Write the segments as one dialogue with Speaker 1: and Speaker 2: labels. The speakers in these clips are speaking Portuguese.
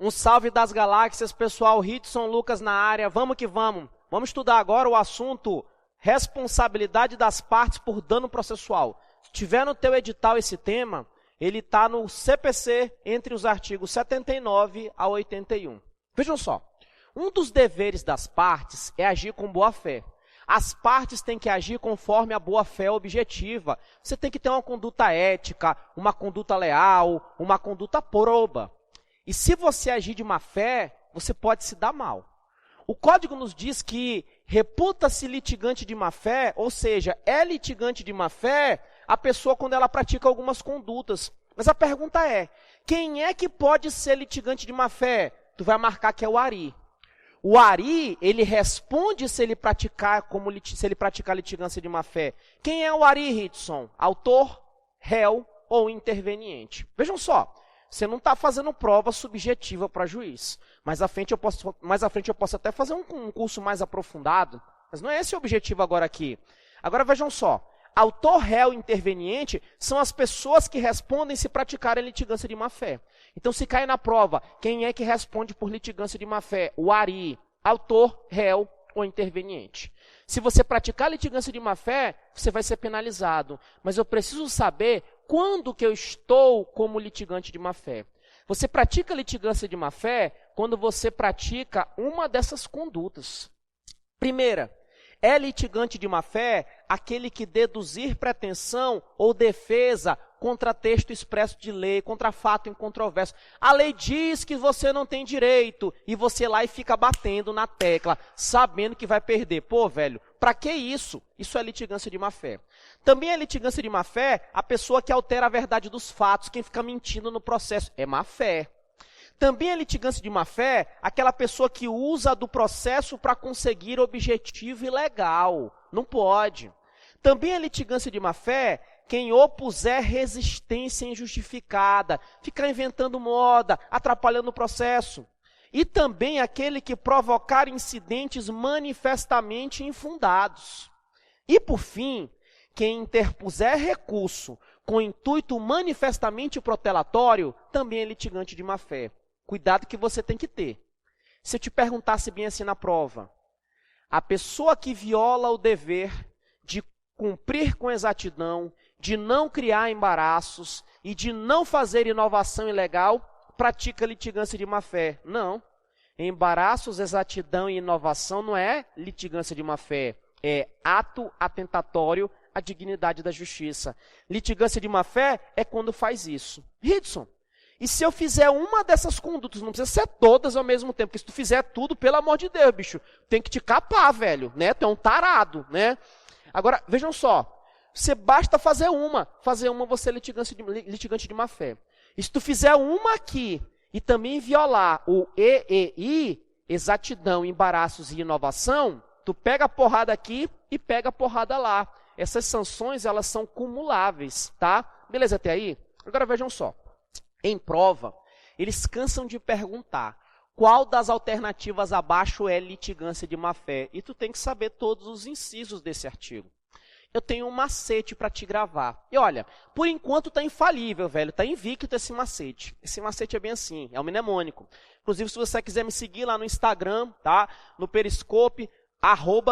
Speaker 1: Um salve das galáxias, pessoal. Ritson, Lucas na área. Vamos que vamos. Vamos estudar agora o assunto responsabilidade das partes por dano processual. Se tiver no teu edital esse tema, ele está no CPC entre os artigos 79 a 81. Vejam só, um dos deveres das partes é agir com boa-fé. As partes têm que agir conforme a boa-fé objetiva. Você tem que ter uma conduta ética, uma conduta leal, uma conduta proba. E se você agir de má-fé, você pode se dar mal. O código nos diz que reputa-se litigante de má-fé, ou seja, é litigante de má-fé a pessoa quando ela pratica algumas condutas. Mas a pergunta é, quem é que pode ser litigante de má-fé? Tu vai marcar que é o Ari. O Ari, ele responde se ele praticar litigância de má-fé. Quem é o Ari, Ritson? Autor, réu ou interveniente? Vejam só. Você não está fazendo prova subjetiva para juiz. Mais à frente eu posso até fazer um curso mais aprofundado, mas não é esse o objetivo agora aqui. Agora vejam só, autor, réu e interveniente são as pessoas que respondem se praticarem litigância de má-fé. Então se cai na prova, quem é que responde por litigância de má-fé? O Ari, autor, réu ou interveniente. Se você praticar litigância de má-fé, você vai ser penalizado. Mas eu preciso saber quando que eu estou como litigante de má-fé. Você pratica litigância de má-fé quando você pratica uma dessas condutas. Primeira, é litigante de má-fé aquele que deduzir pretensão ou defesa contra texto expresso de lei, contra fato incontroverso. A lei diz que você não tem direito e você lá e fica batendo na tecla, sabendo que vai perder. Pô, velho, pra que isso? Isso é litigância de má-fé. Também é litigância de má-fé a pessoa que altera a verdade dos fatos, quem fica mentindo no processo. É má-fé. Também é litigância de má-fé aquela pessoa que usa do processo para conseguir objetivo ilegal. Não pode. Também é litigância de má-fé quem opuser resistência injustificada, ficar inventando moda, atrapalhando o processo. E também aquele que provocar incidentes manifestamente infundados. E, por fim, quem interpuser recurso com intuito manifestamente protelatório, também é litigante de má-fé. Cuidado que você tem que ter. Se eu te perguntasse bem assim na prova, a pessoa que viola o dever de cumprir com exatidão, de não criar embaraços e de não fazer inovação ilegal, pratica litigância de má-fé. Não. Embaraços, exatidão e inovação não é litigância de má-fé. É ato atentatório à dignidade da justiça. Litigância de má-fé é quando faz isso. Ritson, e se eu fizer uma dessas condutas, não precisa ser todas ao mesmo tempo, porque se tu fizer tudo, pelo amor de Deus, bicho, tem que te capar, velho, né? Tu é um tarado, né? Agora, vejam só, você basta fazer uma você é litigante de má-fé. E se tu fizer uma aqui e também violar o EEI, exatidão, embaraços e inovação, tu pega a porrada aqui e pega a porrada lá. Essas sanções, elas são cumuláveis, tá? Beleza até aí? Agora vejam só. Em prova, eles cansam de perguntar qual das alternativas abaixo é litigância de má-fé. E tu tem que saber todos os incisos desse artigo. Eu tenho um macete para te gravar. E olha, por enquanto está infalível, velho. Está invicto esse macete. Esse macete é bem assim, é o mnemônico. Inclusive, se você quiser me seguir lá no Instagram, tá? No Periscope,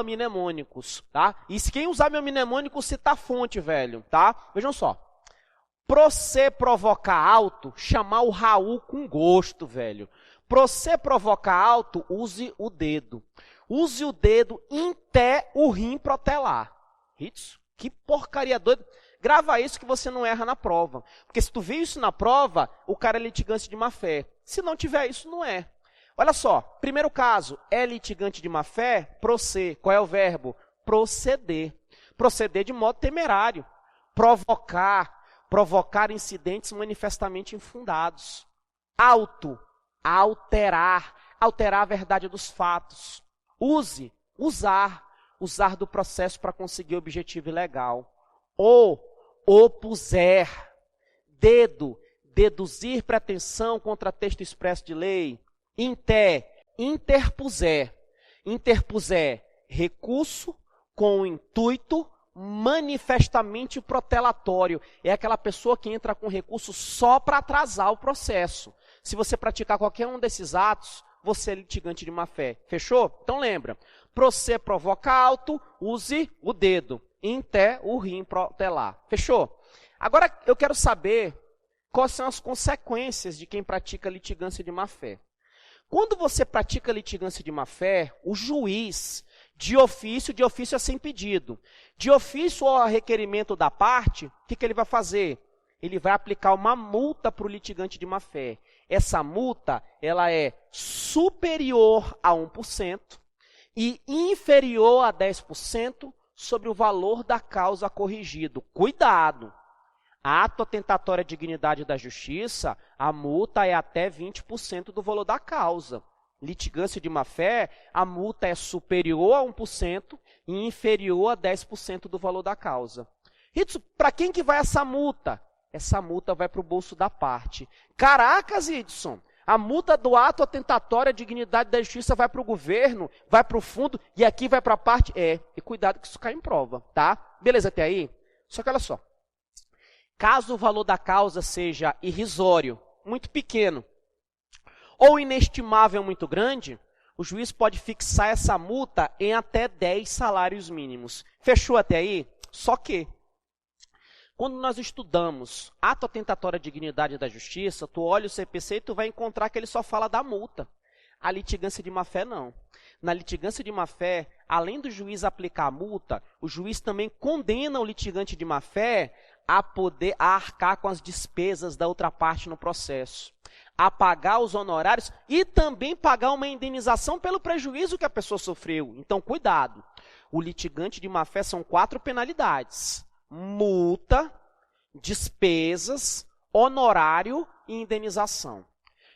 Speaker 1: @mnemônicos, tá? E se quem usar meu mnemônico, cita a fonte, velho, tá? Vejam só. Pra você provocar alto, chamar o Raul com gosto, velho. Pra você provocar alto, use o dedo. Use o dedo até o rim protelar. Isso? Que porcaria doida. Grava isso que você não erra na prova. Porque se tu vê isso na prova, o cara é litigante de má-fé. Se não tiver isso, não é. Olha só, primeiro caso, é litigante de má-fé? Qual é o verbo? Proceder. Proceder de modo temerário. Provocar incidentes manifestamente infundados. Alterar a verdade dos fatos. Usar do processo para conseguir objetivo ilegal. Opuser, deduzir pretensão contra texto expresso de lei. Interpuser, recurso com o intuito manifestamente protelatório. É aquela pessoa que entra com recurso só para atrasar o processo. Se você praticar qualquer um desses atos, você é litigante de má-fé. Fechou? Então lembra, você provoca auto, use o dedo. In te, o rim protelar. Fechou? Agora eu quero saber quais são as consequências de quem pratica litigância de má-fé. Quando você pratica litigância de má-fé, o juiz, de ofício é sem pedido. De ofício ou a requerimento da parte, o que ele vai fazer? Ele vai aplicar uma multa para o litigante de má-fé. Essa multa, ela é superior a 1% e inferior a 10% sobre o valor da causa corrigido. Cuidado! Ato atentatório à dignidade da justiça, a multa é até 20% do valor da causa. Litigância de má-fé, a multa é superior a 1% e inferior a 10% do valor da causa. Ritsu, para quem que vai essa multa? Essa multa vai para o bolso da parte. Caracas, Edson, a multa do ato atentatório à dignidade da justiça vai para o governo, vai para o fundo e aqui vai para a parte? E cuidado que isso cai em prova, tá? Beleza até aí? Só que olha só. Caso o valor da causa seja irrisório, muito pequeno, ou inestimável muito grande, o juiz pode fixar essa multa em até 10 salários mínimos. Fechou até aí? Só que, quando nós estudamos ato atentatório à dignidade da justiça, tu olha o CPC e tu vai encontrar que ele só fala da multa. A litigância de má-fé não. Na litigância de má-fé, além do juiz aplicar a multa, o juiz também condena o litigante de má-fé a poder arcar com as despesas da outra parte no processo, a pagar os honorários e também pagar uma indenização pelo prejuízo que a pessoa sofreu. Então, cuidado. O litigante de má-fé são 4 penalidades: multa, despesas, honorário e indenização.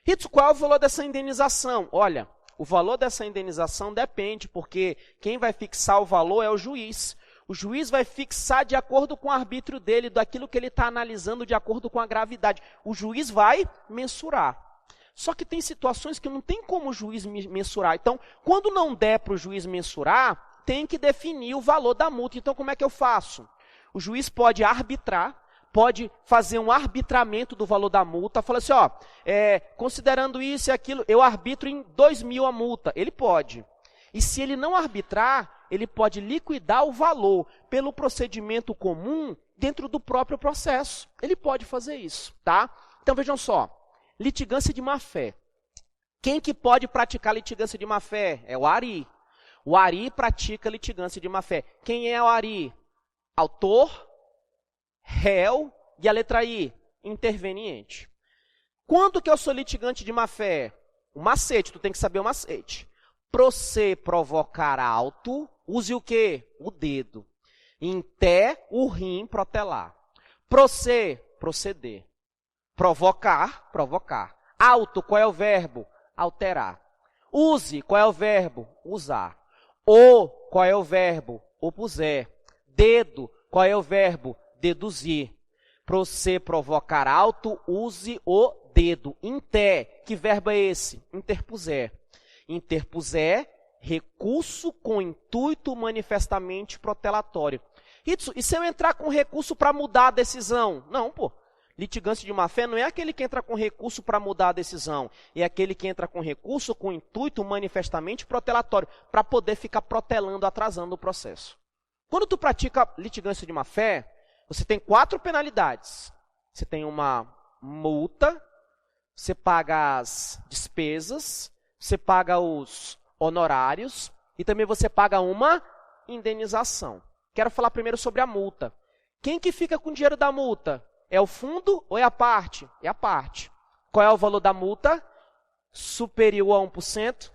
Speaker 1: Ritsu, qual é o valor dessa indenização? Olha, o valor dessa indenização depende, porque quem vai fixar o valor é o juiz. O juiz vai fixar de acordo com o arbítrio dele, daquilo que ele está analisando, de acordo com a gravidade. O juiz vai mensurar. Só que tem situações que não tem como o juiz mensurar. Então, quando não der para o juiz mensurar, tem que definir o valor da multa. Então, como é que eu faço? O juiz pode arbitrar, pode fazer um arbitramento do valor da multa, fala assim, ó, considerando isso e aquilo, eu arbitro em 2.000 a multa. Ele pode. E se ele não arbitrar, ele pode liquidar o valor pelo procedimento comum dentro do próprio processo. Ele pode fazer isso, tá? Então, vejam só, litigância de má-fé. Quem que pode praticar litigância de má-fé? É o ARI. O ARI pratica litigância de má-fé. Quem é o ARI? Autor, réu e a letra I, interveniente. Quando que eu sou litigante de má-fé? O macete, tu tem que saber o macete. Você provocar auto, use o quê? O dedo. Em té, o rim protelar. Proceder. Provocar, provocar. Auto, qual é o verbo? Alterar. Use, qual é o verbo? Usar. O, qual é o verbo? Opuser. Dedo, qual é o verbo? Deduzir. Você provocar auto, use o dedo. Em té, que verbo é esse? Interpuser. Interpuser, recurso com intuito manifestamente protelatório. E se eu entrar com recurso para mudar a decisão? Não, pô. Litigante de má-fé não é aquele que entra com recurso para mudar a decisão. É aquele que entra com recurso com intuito manifestamente protelatório, para poder ficar protelando, atrasando o processo. Quando tu pratica litigância de má-fé, você tem 4 penalidades. Você tem uma multa, você paga as despesas, você paga os honorários e também você paga uma indenização. Quero falar primeiro sobre a multa. Quem que fica com o dinheiro da multa? É o fundo ou é a parte? É a parte. Qual é o valor da multa? Superior a 1%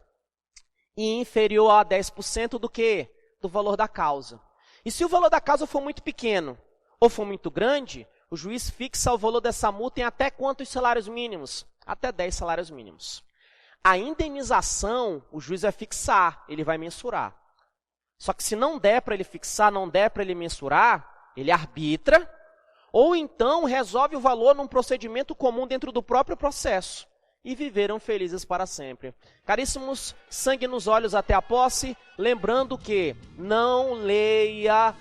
Speaker 1: e inferior a 10% do quê? Do valor da causa. E se o valor da causa for muito pequeno ou for muito grande, o juiz fixa o valor dessa multa em até quantos salários mínimos? Até 10 salários mínimos. A indenização, o juiz vai fixar, ele vai mensurar. Só que se não der para ele fixar, não der para ele mensurar, ele arbitra, ou então resolve o valor num procedimento comum dentro do próprio processo. E viveram felizes para sempre. Caríssimos, sangue nos olhos até a posse, lembrando que não leia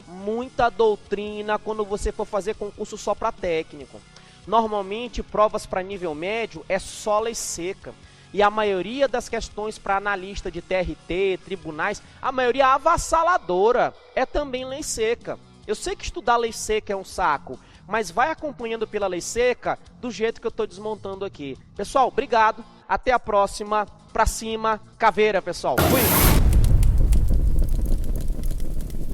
Speaker 1: muita doutrina quando você for fazer concurso só para técnico. Normalmente, provas para nível médio é só lei seca. E a maioria das questões para analista de TRT, tribunais, a maioria avassaladora é também lei seca. Eu sei que estudar lei seca é um saco, mas vai acompanhando pela lei seca do jeito que eu estou desmontando aqui. Pessoal, obrigado. Até a próxima. Pra cima, caveira, pessoal. Fui!